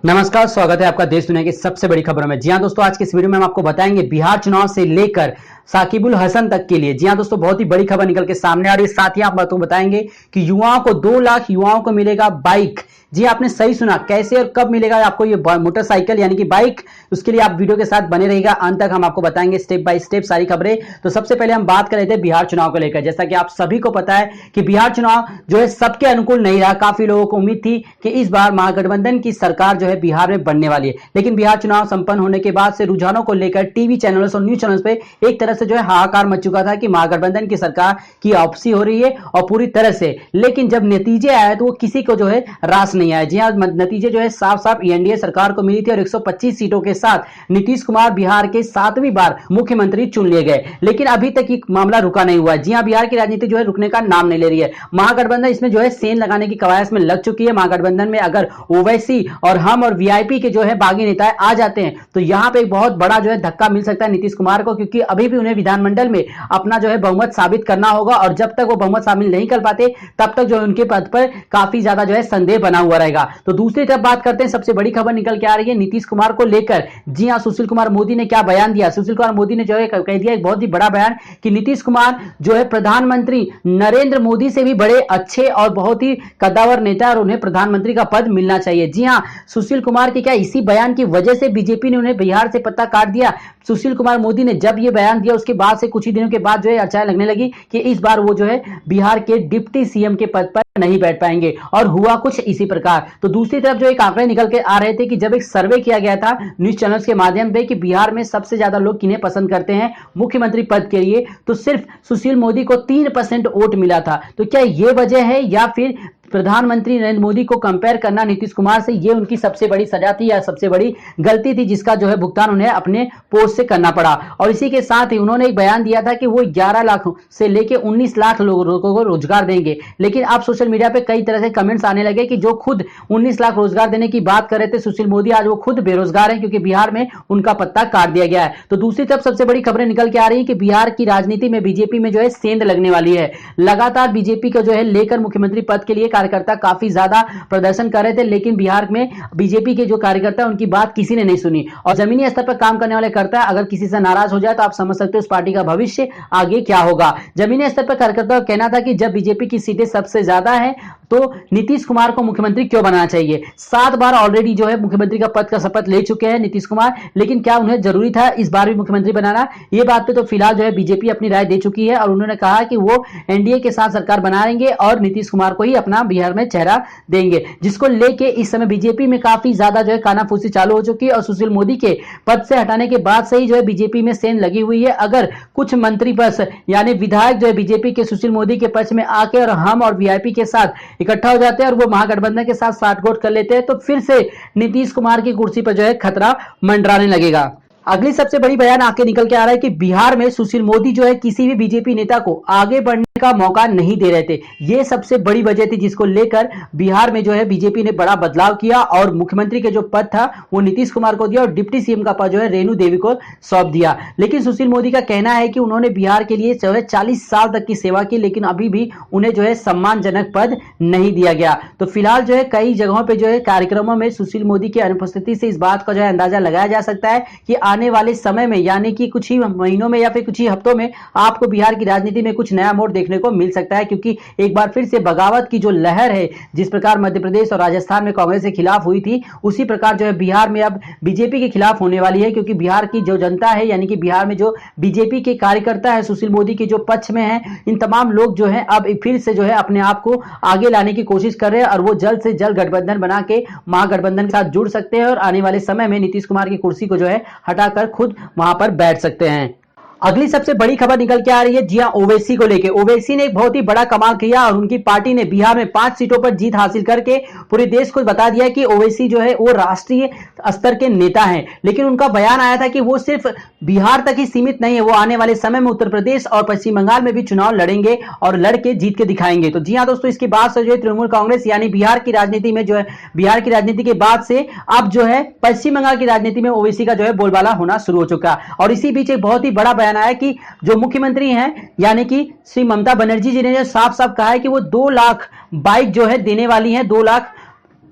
नमस्कार, स्वागत है आपका देश दुनिया की सबसे बड़ी खबरों में। जी हां दोस्तों, आज के इस वीडियो में हम आपको बताएंगे बिहार चुनाव से लेकर साकिबुल हसन तक के लिए। जी हां दोस्तों, बहुत ही बड़ी खबर निकल के सामने आ रही है। साथ ही आप बातों बताएंगे कि युवाओं को 2 लाख युवाओं को मिलेगा बाइक। जी आपने सही सुना, कैसे और कब मिलेगा आपको ये मोटरसाइकिल यानी कि बाइक, उसके लिए आप वीडियो के साथ बने रहिएगा। अंत तक हम आपको बताएंगे स्टेप बाय स्टेप सारी खबरें। तो सबसे पहले हम बात कर रहे थे बिहार चुनाव को लेकर। जैसा कि आप सभी को पता है कि बिहार चुनाव जो है सबके अनुकूल नहीं रहा। काफी लोगों को उम्मीद थी कि इस बार महागठबंधन की सरकार जो है बिहार में बनने वाली है, लेकिन बिहार चुनाव संपन्न होने के बाद से रुझानों को लेकर टीवी चैनल्स और न्यूज चैनल्स पे एक तरह से जो है हाहाकार मच चुका था कि महागठबंधन की सरकार की वापसी हो रही है और पूरी तरह से। लेकिन जब नतीजे आए तो वो किसी को जो है रास नहीं आया। जी हाँ, नतीजे जो है साफ साफ एनडीए सरकार को मिली थी और 125 सीटों के साथ नीतीश कुमार बिहार के 7वीं बार मुख्यमंत्री चुन लिए गए। लेकिन अभी तक ये मामला रुका नहीं हुआ है। जी हाँ, बिहार की राजनीति जो है रुकने का नाम नहीं ले रही है। महागठबंधन इसमें जो है सेंध लगाने की कवायद में लग चुकी है। महागठबंधन में अगर ओवैसी और हम और वीआईपी के जो है बागी नेता आ जाते हैं तो यहां पे एक बहुत बड़ा जो है धक्का मिल सकता है नीतीश कुमार को, क्योंकि अभी भी उन्हें विधानमंडल में अपना जो है बहुमत साबित करना होगा और जब तक वो बहुमत शामिल नहीं कर पाते तब तक जो है उनके पद पर काफी ज्यादा जो है संदेह बना हुआ रहेगा। तो दूसरी तरफ बात करते हैं, सबसे बड़ी खबर निकल के आ रही है नीतीश कुमार को लेकर। जी हां, सुशील कुमार मोदी ने क्या बयान दिया। सुशील कुमार मोदी ने जो है कह दिया एक बहुत ही बड़ा बयान कि नीतीश कुमार जो है प्रधानमंत्री नरेंद्र मोदी से भी बड़े अच्छे और बहुत ही कद्दावर नेता और उन्हें प्रधानमंत्री का पद मिलना चाहिए। जी हां, सुशील कुमार के क्या इसी बयान की वजह से बीजेपी ने उन्हें बिहार से पत्ता काट दिया। सुशील कुमार मोदी ने जब यह बयान दिया उसके बाद से कुछ ही दिनों के बाद जो है चर्चाएं लगने लगी कि इस बार वो जो है बिहार के डिप्टी सीएम के पद पर नहीं बैठ पाएंगे, और हुआ कुछ इसी प्रकार। तो दूसरी तरफ जो एक आंकड़े निकल के आ रहे थे कि जब एक सर्वे किया गया था न्यूज चैनल्स के माध्यम से कि बिहार में सबसे ज्यादा लोग किन्हें पसंद करते हैं मुख्यमंत्री पद के लिए, तो सिर्फ सुशील मोदी को 3% वोट मिला था। तो क्या ये वजह है या फिर प्रधानमंत्री नरेंद्र मोदी को कंपेयर करना नीतीश कुमार से ये उनकी सबसे बड़ी सजा थी या सबसे बड़ी गलती थी, जिसका जो है भुगतान उन्हें अपने पोस्ट से करना पड़ा। और इसी के साथ ही उन्होंने एक बयान दिया था कि वो 11 लाख से लेकर 19 लाख लोगों को रोजगार देंगे। लेकिन अब सोशल मीडिया पे कई तरह से कमेंट्स आने लगे कि जो खुद 19 लाख रोजगार देने की बात कर रहे थे सुशील मोदी, आज वो खुद बेरोजगार हैं क्योंकि बिहार में उनका पत्ता काट दिया गया है। तो दूसरी तरफ सबसे बड़ी खबरें निकल के आ रही है कि बिहार की राजनीति में बीजेपी में जो है सेंध लगने वाली है। लगातार बीजेपी को जो है लेकर मुख्यमंत्री पद के लिए कार्यकर्ता काफी ज्यादा प्रदर्शन कर रहे थे, लेकिन बिहार में बीजेपी के जो कार्यकर्ता उनकी बात किसी ने नहीं सुनी। और जमीनी स्तर पर काम करने वाले करता अगर किसी से नाराज हो जाए तो आप समझ सकते हो उस पार्टी का भविष्य आगे क्या होगा। जमीनी स्तर पर कार्यकर्ता का कहना था कि जब बीजेपी की सीटें सबसे ज्यादा है तो नीतीश कुमार को मुख्यमंत्री क्यों बनाना चाहिए। 7 बार ऑलरेडी जो है मुख्यमंत्री का पद का शपथ ले चुके हैं नीतीश कुमार, लेकिन क्या उन्हें जरूरी था इस बार भी मुख्यमंत्री बनाना। ये बात पे तो फिलहाल जो है बीजेपी अपनी राय दे चुकी है और उन्होंने कहा कि वो एनडीए के साथ सरकार बनाएंगे और नीतीश कुमार को ही अपना बिहार में चेहरा देंगे, जिसको लेके इस समय बीजेपी में काफी ज्यादा जो है कानाफूसी चालू हो चुकी है। और सुशील मोदी के पद से हटाने के बाद से ही जो है बीजेपी में सेंध लगी हुई है। अगर कुछ मंत्री बस यानी विधायक जो है बीजेपी के सुशील मोदी के पक्ष में आके और हम और वीआईपी के साथ इकट्ठा हो जाते हैं और वो महागठबंधन के साथ साठगोट कर लेते हैं तो फिर से नीतीश कुमार की कुर्सी पर जो है खतरा मंडराने लगेगा। अगली सबसे बड़ी बयान आके निकल के आ रहा है कि बिहार में सुशील मोदी जो है किसी भी बीजेपी नेता को आगे बढ़ने का मौका नहीं दे रहे थे। ये सबसे बड़ी वजह थी जिसको लेकर बिहार में जो है बीजेपी ने बड़ा बदलाव किया और मुख्यमंत्री के जो पद था वो नीतीश कुमार को दिया और डिप्टी सीएम का पद जो है रेणु देवी को सौंप दिया। लेकिन सुशील मोदी का कहना है कि उन्होंने बिहार के लिए जो है 40 साल तक की सेवा की, लेकिन अभी भी उन्हें जो है सम्मानजनक पद नहीं दिया गया। तो फिलहाल जो है कई जगहों पर जो है कार्यक्रमों में सुशील मोदी की अनुपस्थिति से इस बात का जो है अंदाजा लगाया जा सकता है कि आने वाले समय में यानी कि कुछ ही महीनों में या फिर कुछ ही हफ्तों में आपको बिहार की राजनीति में कुछ नया मोड़ देखने को मिल सकता है, क्योंकि एक बार फिर से बगावत की जो लहर है जिस प्रकार मध्य प्रदेश और राजस्थान में कांग्रेस के खिलाफ हुई थी उसी प्रकार जो है बिहार में अब बीजेपी के खिलाफ होने वाली है। क्योंकि बिहार की जो जनता है यानी कि बिहार में जो बीजेपी के कार्यकर्ता है सुशील मोदी के जो पक्ष में है, इन तमाम लोग जो है अब फिर से जो है अपने आप को आगे लाने की कोशिश कर रहे हैं और वो जल्द से जल्द गठबंधन बना के महागठबंधन के साथ जुड़ सकते हैं और आने वाले समय में नीतीश कुमार की कुर्सी को जो है हटाकर खुद वहां पर बैठ सकते हैं। अगली सबसे बड़ी खबर निकल के आ रही है जी हां ओवैसी को लेके। ओवैसी ने एक बहुत ही बड़ा कमाल किया और उनकी पार्टी ने बिहार में 5 सीटों पर जीत हासिल करके पूरे देश को बता दिया कि ओवैसी जो है वो राष्ट्रीय स्तर के नेता हैं। लेकिन उनका बयान आया था कि वो सिर्फ बिहार तक ही सीमित नहीं है, वो आने वाले समय में उत्तर प्रदेश और पश्चिम बंगाल में भी चुनाव लड़ेंगे और लड़के जीत के दिखाएंगे। तो जी हां दोस्तों, इसके बाद से जो है तृणमूल कांग्रेस यानी बिहार की राजनीति में जो है बिहार की राजनीति के बाद से अब जो है पश्चिम बंगाल की राजनीति में ओवैसी का जो है बोलबाला होना शुरू हो चुका। और इसी बीच एक बहुत ही बड़ा बयान आया कि जो मुख्यमंत्री हैं यानी कि श्री ममता बनर्जी जी ने साफ साफ कहा है कि वो 2 लाख बाइक जो है देने वाली हैं, 2 लाख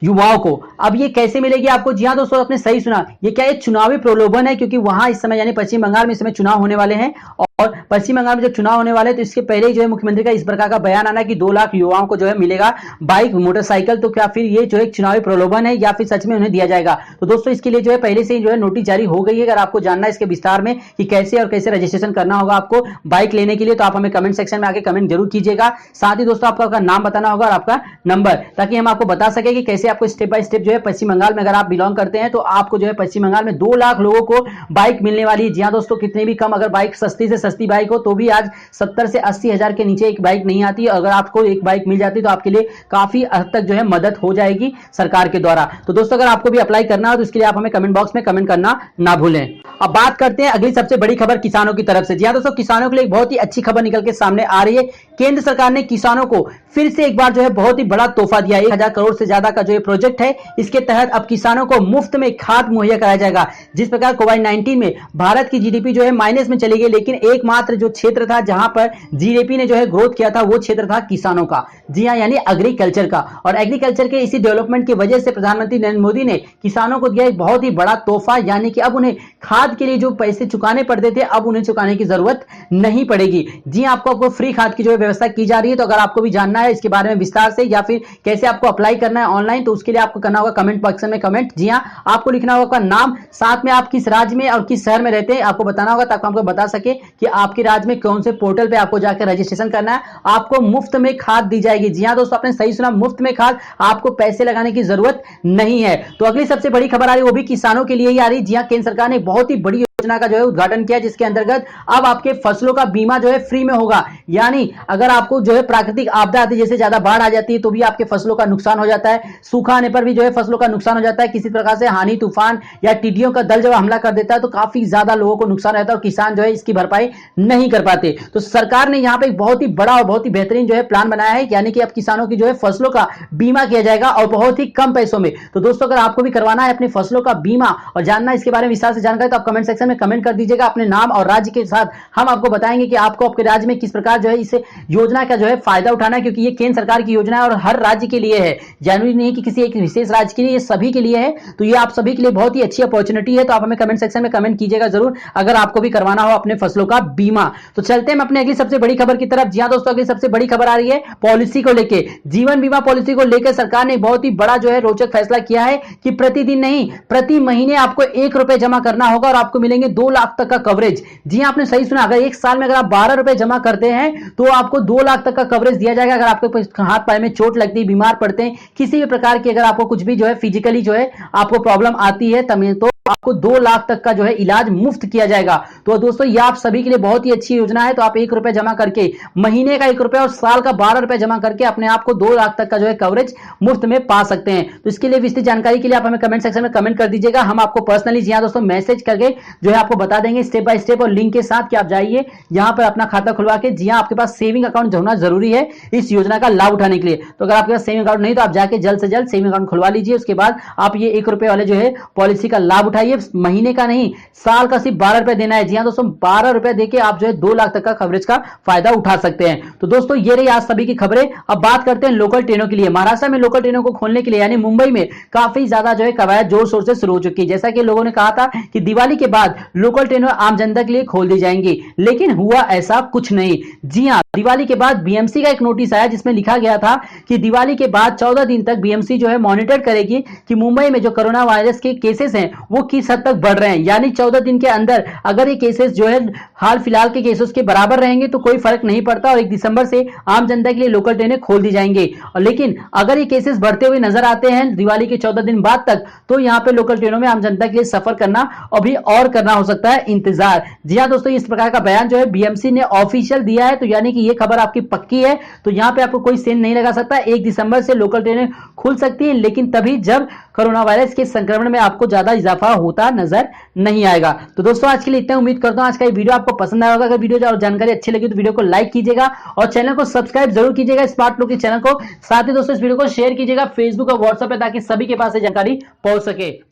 युवाओं को। अब ये कैसे मिलेगी आपको? जी हाँ दोस्तों, आपने सही सुना, ये क्या एक चुनावी प्रलोभन है, क्योंकि वहां इस समय यानी पश्चिम बंगाल में इस समय चुनाव होने वाले हैं। और पश्चिम बंगाल में जब चुनाव होने वाले हैं तो इसके पहले ही जो है मुख्यमंत्री का इस प्रकार का बयान आना कि 2 लाख युवाओं को जो है मिलेगा बाइक मोटरसाइकिल। तो क्या फिर ये जो एक चुनावी प्रलोभन है या फिर सच में उन्हें दिया जाएगा? तो दोस्तों इसके लिए जो है पहले से ही जो है नोटिस जारी हो गई है। अगर आपको जानना है इसके विस्तार में कि कैसे और कैसे रजिस्ट्रेशन करना होगा आपको बाइक लेने के लिए, तो आप हमें कमेंट सेक्शन में आके कमेंट जरूर कीजिएगा। साथ ही दोस्तों आपका नाम बताना होगा और आपका नंबर, ताकि हम आपको बता सके कि कैसे आपको स्टेप बाय स्टेप जो है पश्चिम बंगाल में अगर आप बिलोंग करते हैं तो आपको जो है पश्चिम बंगाल में 2 लाख लोगों को बाइक मिलने वाली है। जी हाँ दोस्तों, कितने भी कम अगर बाइक सस्ती से सस्ती बाइक हो तो भी आज 70 से 80 हजार के नीचे एक बाइक नहीं आती। अगर आपको एक बाइक मिल जाती तो आपके लिए काफी हद तक जो है मदद हो जाएगी सरकार के द्वारा। तो दोस्तों अगर आपको भी अप्लाई करना हो तो इसके लिए आप हमें कमेंट बॉक्स में कमेंट करना ना भूलें। अब बात करते हैं अगली सबसे बड़ी खबर किसानों की तरफ से। जी हाँ दोस्तों, किसानों के लिए एक बहुत ही अच्छी खबर निकल के सामने आ रही है। केंद्र सरकार ने किसानों को फिर से एक बार जो है बहुत ही बड़ा तोहफा दिया। 1000 करोड़ से ज्यादा का जो ये प्रोजेक्ट है, इसके तहत अब किसानों को मुफ्त में खाद मुहैया कराया जाएगा। जिस प्रकार कोविड-19 में भारत की जीडीपी जो है माइनस में चली गई, लेकिन एकमात्र जो क्षेत्र था जहां पर जीडीपी ने जो है ग्रोथ किया था वो क्षेत्र था किसानों का। जी हां, यानी एग्रीकल्चर का। और एग्रीकल्चर के इसी डेवलपमेंट की वजह से प्रधानमंत्री नरेंद्र मोदी ने किसानों को दिया एक बहुत ही बड़ा तोहफा, यानी कि अब उन्हें खाद के लिए जो पैसे चुकाने पड़ते थे अब उन्हें चुकाने की जरूरत नहीं पड़ेगी। जी हां, आपको फ्री खाद की जो है व्यवस्था की जा रही है। तो अगर आपको भी जानना है इसके बारे में विस्तार से या फिर कैसे आपको अप्लाई करना है ऑनलाइन, तो उसके लिए आपको करना होगा कमेंट बॉक्स में कमेंट। जी हां, आपको लिखना होगा नाम, साथ में आप किस राज्य में और किस शहर में रहते हैं आपको बताना होगा, ताकि आपको बता सके कि आपके राज्य में कौन से पोर्टल पे आपको जाकर रजिस्ट्रेशन करना है। आपको मुफ्त में खाद दी जाएगी। जी हां दोस्तों, आपने सही सुना, मुफ्त में खाद, आपको पैसे लगाने की जरूरत नहीं है। तो अगली सबसे बड़ी खबर आ रही है, वो भी किसानों के लिए ही आ रही। जी हां, केंद्र सरकार ने बहुत ही बड़ी योजना का जो है उद्घाटन किया, जिसके अंतर्गत अब आपके फसलों का बीमा जो है फ्री में होगा। यानी अगर आपको जो है प्राकृतिक आपदा आती है, जैसे ज्यादा बाढ़ आ जाती है तो भी आपके फसलों का नुकसान हो जाता है, सूखा आने पर भी जो है फसलों का नुकसान हो जाता है, किसी प्रकार से हानि तूफान या टिड्डियों का दल जब हमला कर देता है तो काफी ज्यादा लोगों को नुकसान रहता है और किसान जो है इसकी भरपाई नहीं कर पाते। तो सरकार ने यहाँ पे एक बहुत ही बड़ा और बहुत ही बेहतरीन जो है प्लान बनाया है, यानी कि अब किसानों की जो है फसलों का बीमा किया जाएगा और बहुत ही कम पैसों में। तो दोस्तों अगर आपको भी करवाना है अपनी फसलों का बीमा और जानना इसके बारे में विस्तार से जानकारी, तो आप कमेंट सेक्शन में कमेंट कर दीजिएगा अपने नाम और राज्य के साथ। हम आपको बताएंगे कि आपको आपके राज्य में किस प्रकार जो है इस योजना का जो है फायदा उठाना है, क्योंकि ये केंद्र सरकार की योजना है और हर राज्य के लिए है, जरूरी नहीं कि किसी एक विशेष राज्य के लिए, ये सभी के लिए है। तो ये आप सभी के लिए बहुत ही अच्छी अपॉर्चुनिटी है। तो आप हमें कमेंट सेक्शन में कमेंट कीजिएगा जरूर अगर आपको भी करवाना हो अपने फसलों का बीमा। तो चलते हैं अपने अगली सबसे बड़ी खबर की तरफ। जी हां दोस्तों, अगली सबसे बड़ी खबर आ रही है पॉलिसी को लेकर। जीवन बीमा पॉलिसी को लेकर सरकार ने बहुत ही बड़ा जो है रोचक फैसला किया है कि प्रतिदिन नहीं, प्रति महीने आपको 1 रुपए जमा करना होगा और आपको मिलेंगे 2 लाख तक का कवरेज। जी हां, आपने सही सुना, अगर एक साल में अगर आप 12 रुपए जमा करते हैं तो आपको 2 लाख तक का कवरेज दिया जाएगा। अगर आपको हाथ पैर में चोट लगती है, बीमार पड़ते हैं, किसी भी प्रकार की अगर आपको कुछ भी जो है फिजिकली जो है आपको प्रॉब्लम आती है तो आपको 2 लाख तक का जो है इलाज मुफ्त किया जाएगा। तो दोस्तों ये आप सभी के लिए बहुत ही अच्छी योजना है। तो आप 1 रुपए जमा करके, महीने का 1 रुपए और साल का 12 रुपए जमा करके अपने आप को 2 लाख तक का जो है कवरेज मुफ्त में पा सकते हैं। तो इसके लिए विस्तृत जानकारी के लिए आप हमें कमेंट सेक्शन में कमेंट कर दीजिएगा, हम आपको पर्सनली जी हां दोस्तों मैसेज करके जो है आपको बता देंगे स्टेप बाय स्टेप और लिंक के साथ कि आप जाइए यहां पर अपना खाता खुलवा के। जी हां, आपके पास सेविंग अकाउंट होना जरूरी है इस योजना का लाभ उठाने के लिए। तो अगर आपके पास सेविंग अकाउंट नहीं तो आप जाके जल्द से जल्द सेविंग अकाउंट खुलवा लीजिए। उसके बाद आप ये 1 रुपए वाले जो है पॉलिसी का लाभ उठाइए। महीने का नहीं, साल का सिर्फ 12 रुपए देना है। जी हां दोस्तों, 12 रुपए देके आप जो है 2 लाख तक का कवरेज का फायदा उठा सकते हैं। तो दोस्तों ये रही आज सभी की खबरें। अब बात करते हैं लोकल ट्रेनों के लिए। महाराष्ट्र में लोकल ट्रेनों को खोलने के लिए यानी मुंबई में काफी ज्यादा जो है कवायद जोर शोर से शुरू हो चुकी है। जैसा कि लोगों ने कहा था कि दिवाली के बाद लोकल ट्रेनें आम जनता के लिए खोल दी जाएंगी, लेकिन हुआ ऐसा कुछ नहीं। जी हां, दिवाली के बाद बीएमसी का एक नोटिस आया जिसमें लिखा गया था कि दिवाली के बाद 14 दिन तक बीएमसी जो है मॉनिटर करेगी कि मुंबई में जो कोरोना वायरस के केसेस हैं वो किस हद तक बढ़ रहे हैं। यानी 14 दिन के अंदर अगर ये केसेस जो है हाल फिलहाल के केसेस के बराबर रहेंगे तो कोई फर्क नहीं पड़ता और 1 दिसंबर से आम जनता के लिए लोकल ट्रेनें खोल दी जाएंगी। लेकिन अगर ये केसेस बढ़ते हुए नजर आते हैं दिवाली के 14 दिन बाद तक, तो यहाँ पे लोकल ट्रेनों में आम जनता के लिए सफर करना अभी और करना हो सकता है इंतजार। जी हाँ दोस्तों, इस प्रकार का बयान जो है बीएमसी ने ऑफिशियल दिया है, तो यानी कि ये खबर आपकी पक्की है। तो यहाँ पे आपको कोई सेंध नहीं लगा सकता। 1 दिसंबर से लोकल ट्रेनें खुल सकती है, लेकिन तभी जब कोरोना वायरस के संक्रमण में आपको ज्यादा इजाफा होता नजर नहीं आएगा। तो दोस्तों आज के लिए इतना, उम्मीद करता हूं आज का ये वीडियो आपको पसंद आया होगा। अगर वीडियो और जानकारी अच्छी लगी तो वीडियो को लाइक कीजिएगा और चैनल को सब्सक्राइब जरूर कीजिएगा स्मार्ट लोग के चैनल को। साथ ही दोस्तों इस वीडियो को शेयर कीजिएगा फेसबुक और व्हाट्सएप पे, ताकि सभी के पास ये जानकारी पहुंच सके।